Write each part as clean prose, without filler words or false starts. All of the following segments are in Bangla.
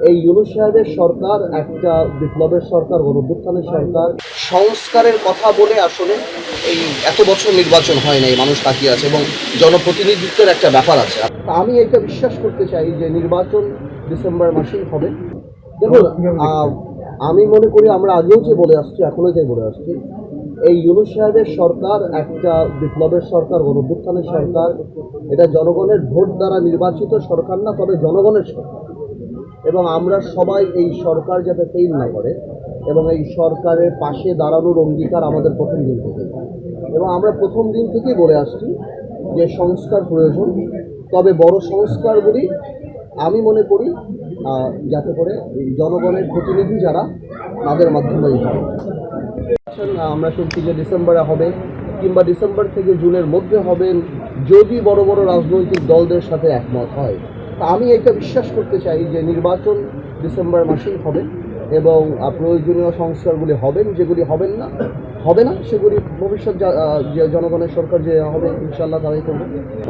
এই ইউনূস সাহেবের সরকার একটা বিপ্লবের সরকার, গণঅভ্যুত্থানের সরকার। সংস্কারের কথা বলে আসলে এই এত বছর নির্বাচন হয় নাই, মানুষ তাকিয়ে আছে এবং জনপ্রতিনিধিত্বের একটা ব্যাপার আছে। আমি এটা বিশ্বাস করতে চাই যে নির্বাচন ডিসেম্বর মাসেই হবে। দেখুন, আমি মনে করি আমরা আগেও যে বলে আসছি, এখনো যে বলে আসছি, এই ইউনূস সাহেবের সরকার একটা বিপ্লবের সরকার, গণঅভ্যুত্থানের সরকার। এটা জনগণের ভোট দ্বারা নির্বাচিত সরকার না, তবে জনগণের সরকার। এবং আমরা সবাই এই সরকার যাতে ফেল না করে এবং এই সরকারের পাশে দাঁড়ানোর অঙ্গীকার আমাদের প্রথম দিন থেকে, এবং আমরা প্রথম দিন থেকেই বলে আসছি যে সংস্কার প্রয়োজন, তবে বড় সংস্কারগুলি আমি মনে করি যাতে করে জনগণের প্রতিনিধি যারা তাদের মাধ্যমেই হয়। আমরা শুনছি যে ডিসেম্বরে হবে কিংবা ডিসেম্বর থেকে জুনের মধ্যে হবেন, যদি বড় বড় রাজনৈতিক দলদের সাথে একমত হয়। তা আমি এটা বিশ্বাস করতে চাই যে নির্বাচন ডিসেম্বর মাসেই হবে এবং প্রয়োজনীয় সংস্কারগুলি হবেন, যেগুলি হবে না সেগুলি ভবিষ্যৎ যে জনগণের সরকার যে হবে ইনশাল্লাহ তারাই করবে।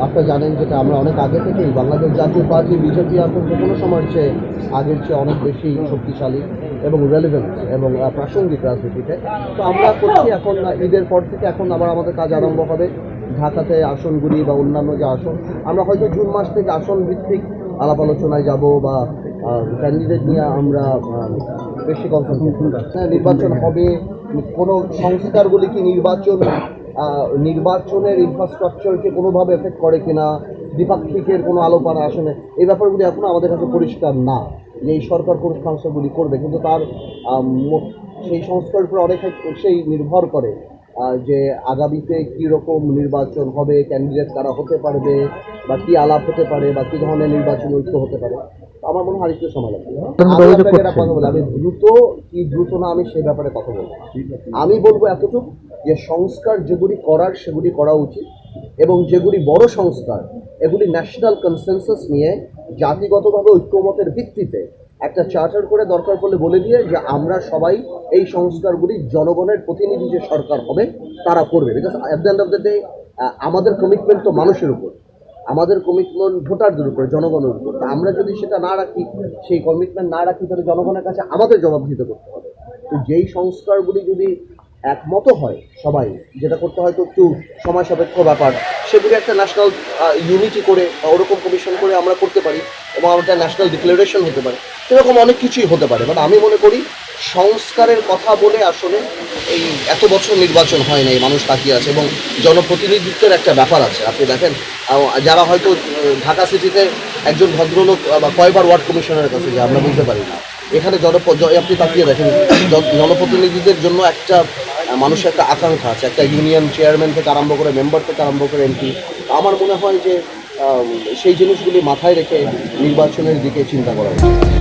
আপনারা জানেন যেটা আমরা অনেক আগে থেকেই বাংলাদেশ জাতীয় পার্টি বিজেপি এখন যে কোনো সময়ের চেয়ে আগের চেয়ে অনেক বেশি শক্তিশালী এবং রেলিভেন্ট এবং প্রাসঙ্গিক রাজনীতিতে। তো আমরা করছি এখন ঈদের পর থেকে এখন আবার আমাদের কাজ আরম্ভ হবে। ঢাকাতে আসনগুলি বা অন্যান্য যে আসন, আমরা হয়তো জুন মাস থেকে আসন ভিত্তিক আলাপ আলোচনায় যাব বা ক্যান্ডিডেট নিয়ে আমরা বেশি নির্বাচন হবে। কোনো সংস্কারগুলি কি নির্বাচনের ইনফ্রাস্ট্রাকচারকে কোনোভাবে এফেক্ট করে কিনা, দ্বিপাক্ষিকের কোনো আলোচনা আসলে এই ব্যাপারগুলি এখনও আমাদের কাছে পরিষ্কার না যে এই সরকার কোন সংস্কারগুলি করবে। কিন্তু তার সেই সংস্কারের উপর অনেক সেই নির্ভর করে যে আগামীতে কীরকম নির্বাচন হবে, ক্যান্ডিডেট কারা হতে পারবে বা কী আলাপ হতে পারে বা কী ধরনের নির্বাচন ঐক্য হতে পারে। আমার মনে হয় আরেকটু সময় লাগবে। কথা বলে আমি দ্রুত না, আমি সেই ব্যাপারে কথা বলবো। আমি বলবো এতটুকু যে সংস্কার যেগুলি করার সেগুলি করা উচিত এবং যেগুলি বড় সংস্কার এগুলি ন্যাশনাল কনসেনসাস নিয়ে জাতিগতভাবে ঐক্যমতের ভিত্তিতে একটা চার্টার করে দরকার পড়লে বলে দিয়ে যে আমরা সবাই এই সংস্কারগুলি জনগণের প্রতিনিধি যে সরকার হবে তারা করবে। Because at the end of the day আমাদের কমিটমেন্ট তো মানুষের উপর, আমাদের কমিটমেন্ট ভোটারদের উপর, জনগণের উপর। তা আমরা যদি সেটা না রাখি, সেই কমিটমেন্ট না রাখি, তাহলে জনগণের কাছে আমাদের জবাবদিহিত করতে হবে। তো যেই সংস্কারগুলি যদি একমত হয় সবাই, যেটা করতে হয়তো একটু সময় সাপেক্ষ ব্যাপার, সেগুলি একটা ন্যাশনাল ইউনিটি করে বা ওরকম কমিশন করে আমরা করতে পারি এবং আমাদের ন্যাশনাল ডিক্লারেশন হতে পারে, এরকম অনেক কিছুই হতে পারে। বাট আমি মনে করি সংস্কারের কথা বলে আসলে এই এত বছর নির্বাচন হয় নাই, মানুষ তাকিয়ে আছে এবং জনপ্রতিনিধিত্বের একটা ব্যাপার আছে। আপনি দেখেন যারা হয়তো ঢাকা সিটিতে একজন ভদ্রলোক বা কয়বার ওয়ার্ড কমিশনারের কাছে যে আমরা বুঝতে পারি না, এখানে আপনি তাকিয়ে দেখেন জনপ্রতিনিধিদের জন্য একটা মানুষের একটা আকাঙ্ক্ষা আছে, একটা ইউনিয়ন চেয়ারম্যান থেকে আরম্ভ করে মেম্বার থেকে আরম্ভ করে এমপি। আমার মনে হয় যে সেই জিনিসগুলি মাথায় রেখে নির্বাচনের দিকে চিন্তা করা উচিত।